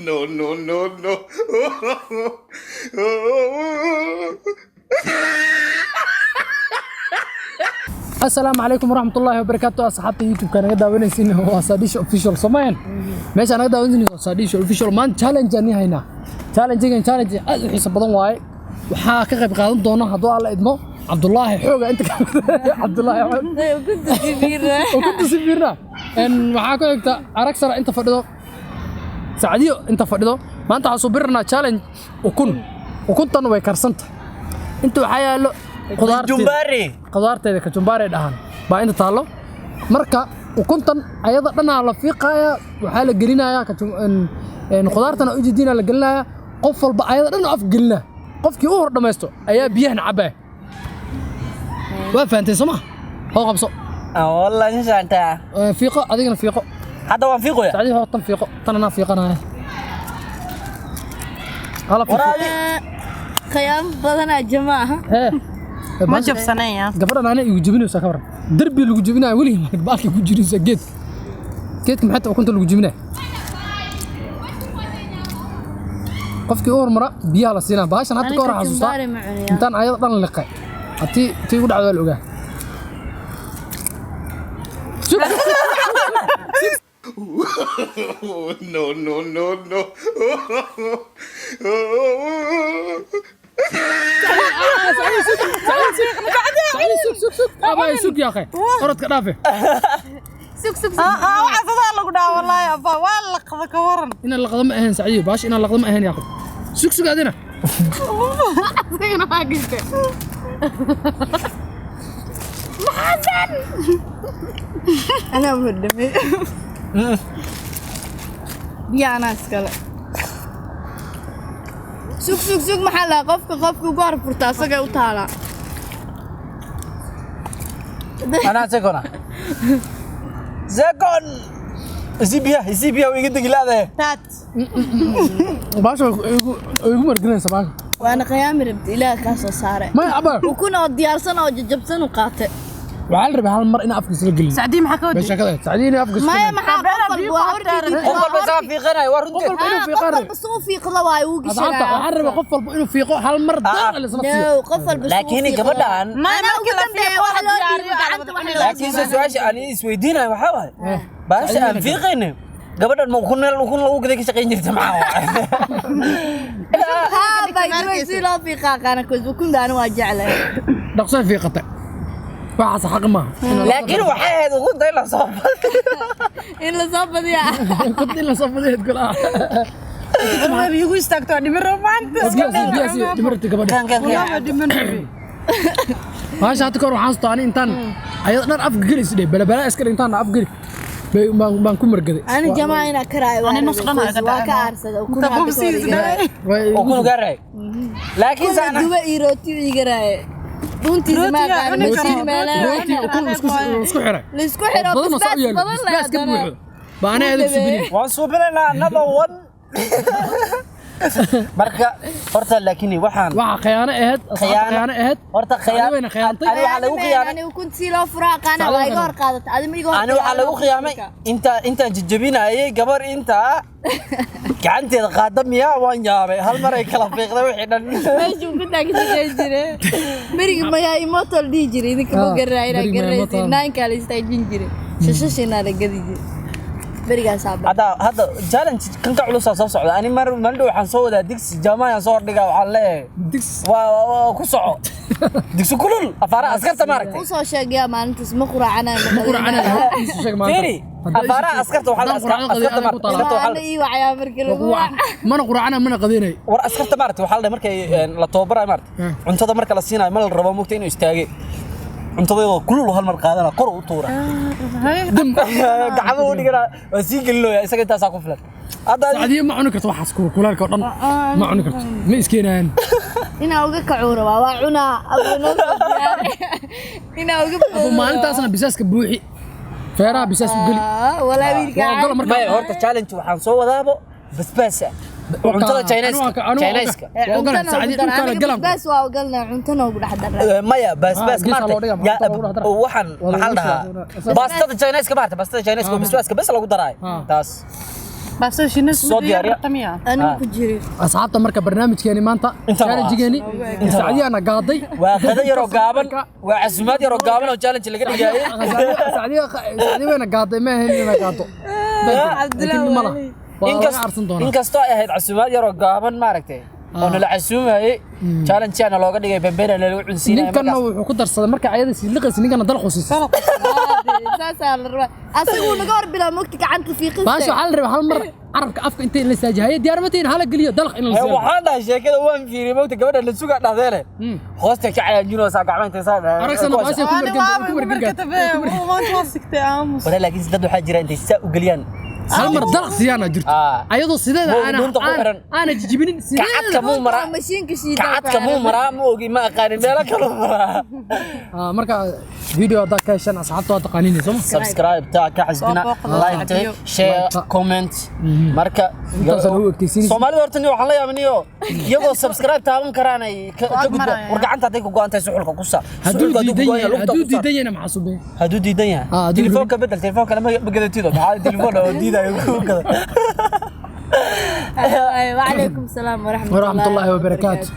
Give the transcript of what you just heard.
No, no, no, no. السلام عليكم ورحمة الله وبركاته أصحابي يوتيوب كان قد داونيسين هو صاديش أوفيشال سمين ماشي أنا قد داونيسين صاديش أوفيشال مان تشالنج أني هنا تشالنج حسب بدن واي وحا كغيب قادم دونا هدو على إدمو عبد الله حوجة أنت عبد الله وكنت سفيرنا إن معاكم أنت أركسر أنت فردو سعديو أنت فردو ما أنت عصبرنا تشالنج وكنت أنا ويكرسنت أنتوا حيا qudaarteeda ka jumbaare dhahan baa inta taalo marka ukuntan ayada dhanaa la fiiqaya waxa la gelinayaa ka qudaartana u jidina la gelinaya qof walba ayada dhan af gelina qofkii uu hor dhamaysto ayaa biyahan cabay waa faantay sama hoo qabso wallahi inshaanta fiiqo adigana fiiqo hada waan fiiqoya saadi hoo tan fiiqo tanana fiiqanaya hala fiiqo khayam badana jamaa ما شوف سنة قبرنا أنا يجيبني وسكبر دربي اللي يجيبنا ولي باقي يجيبني سجيت كيتكم حتى وكنت اللي يجيبنا قفكي أول مرة بيا لسينا باش أنا تكور عزوزة إنتان عيض طن اللقاء أتي تقول على الوجه No, no, no, no. سوق أبا سوق يا أخي أردت كنافة سوق وعصدا لو دا والله يا ابا والله قد كورن إن اللقطة أهين سعيد باش إن اللقطة أهين يا أخي سوق هذينا أنا ما قلت محسن أنا مهدمي يا ناس كلا سوق محلها قفك وقارب فرتاسك وطالع أنا سكونا زكون زيبيا ويجي لا ده تات باش يقوم مرجعين سبعة وأنا قيام ربت إلى كاسة صارة ما يعبر وكنا ديار سنة وجبسن وقاطع وعلى ربع هالمرة أنا أفكس رجلي سعدي محكودي بس كذا سعديني أفكس ما يا محا قفل قفل بس في غنى ورنت قفل بس هو في قلواي وقش وعلى ربع قفل إنه في هالمرة ده اللي صار لا قفل بس لكن قبلان ما أنا قلت له واحد لكن سؤال أنا سويدينا وحوي بس أنا في غنى قبل ما كنا لو كذا كشقين جرت معه ها باي لا في قاقنا كوز وكن أنا واجع له نقصان في قطع وعصا حق ما لكن واحد وكنت إلا صوب إلا صوب يا كنت إلا صوب دي تقول ما بيجوا يستقطوا دي مرة بياسي دمرت قبل كان هاش هتكر وحاسطاني إنتان أيضا أفق جلس دي بلا أسكر إنتان أفق جلس بانكم مرقدي أنا جماعة كراي أنا نص قناة وكارسة وكنا وكنا قرأي لكن سأنا دوا إيروتي ويقرأي دونتي ما كان مسير ماله روتي وكل اسكو حرا لسكو حرا بس كبوحو بانا هذا سبني وانصوبنا نبا ون marka horta laakiin waxa khiyaano ahayd horta khiyaano khiyaantay ani waxa lagu khiyaamay ani kunti si loo furaa qaana waa iga hor qaadatay adima iga hor ani waxa lagu khiyaamay inta jajabinayay gabar inta gacanteeda qaadamiya waan yaabay hal mar ay kala fiiqday wixii dhan meeshu ku taagay jiray bariga ma yaay motor dhii jiray idinka ma garaayay naan kale istaajin jiray shashashina la gadi jiray هذا challenge كان كعلو صار صعود أنا ما ندو عن صودا ديكس جماعة صور دقة وحلا ديكس وكسع ديكس كلول أفارا أسكر تمارك وصار شقيا ما أنت اسمه قرعنا فيري أفارا أسكر وحلا أسكر تمارك أنا إيوه عيا مركل ما نقرعنا من قديني ور أسكر تمارك وحلا مركي لا توبرا مارك أنت هذا مركل الصينة مال الربا ممكن يستاجي أنت ضيوا كله هالمرة قادنا قرو طورة دم قعدوا نقرا وسيق له يا سكت تاسع كفلة هذا سعدي ما عنك توحى سكور كلها كورن ما عنك مسكينان هنا أوجا كعورة وعنا أبونا هنا أوجا أبو ما أنت أصلا بساس كبوحي فيرا بساس بقولي ولا بيركع ما هورت challenge وحنصور ذابو بس cuntada Chinese-ka bas waa galna cuntana ugu dhaxdar maya bas waxaan maxal dhahaa bastada Chinese-ka maarta bastada Chinese-ka bas lagu daray taas بس شنو صوت يا ريال. أنا كجري asxaabta marka barnaamijkeeni maanta Inta waa. challenge-geeni saacadiyaana qaaday waa qada yar oo gaaban waa casuumaad yar oo gaaban oo challenge laga dhigayay saacadiyaana qaaday ma ahayn inay qaato laakiin ma laha waa laga arsan doonaa inkastoo ay ahayd casuumaad yar oo gaaban maaragtay oo la casuumayay challenge ana looga dhigay bambeena lagu cunsiinay ninkanna wuxuu ku darsaday marka ayada si liqaysa ninkana dal khusisa ساسا الربا أسوي نقار بلا مكتك عن تفيق baasha waxaa la rabaa hal mar carabka afka inta la saajahayo diyaarmatiin hala geliyo dalq in la siiyo waxaan dhahay sheekada waan fiiriyay moogta gabadha la suga dhahdeele hoosta ka cayaajino saa gacmaynta saa aragsana baasha ku markan ما توثقت امس wala laakiin dad waxa jira intay saa u galiyaan hal mar dalq siyaana jirto ayadoo sideeda ana jijibinin kacadka muu maraa ماشين كشيء kacadka muu maraa ma ogi ma aqaanin meelo kale maraa marka video da ka shan asxaabta waa taqaaniin soo subscribe ta ka xisbina like share comment marka Soomaalida horta waxaan la yaabanayo iyagoo subscribe taaban karaan ay ka gudbo war gacanta haday ku go'antay suxulka ku saa haduu diidayna maxasuubay haduu diidan yahay telefoonka bedel telefoonka lama gadatido maxaa telefoon oo diidayo ku gada وعليكم السلام ورحمة الله وبركاته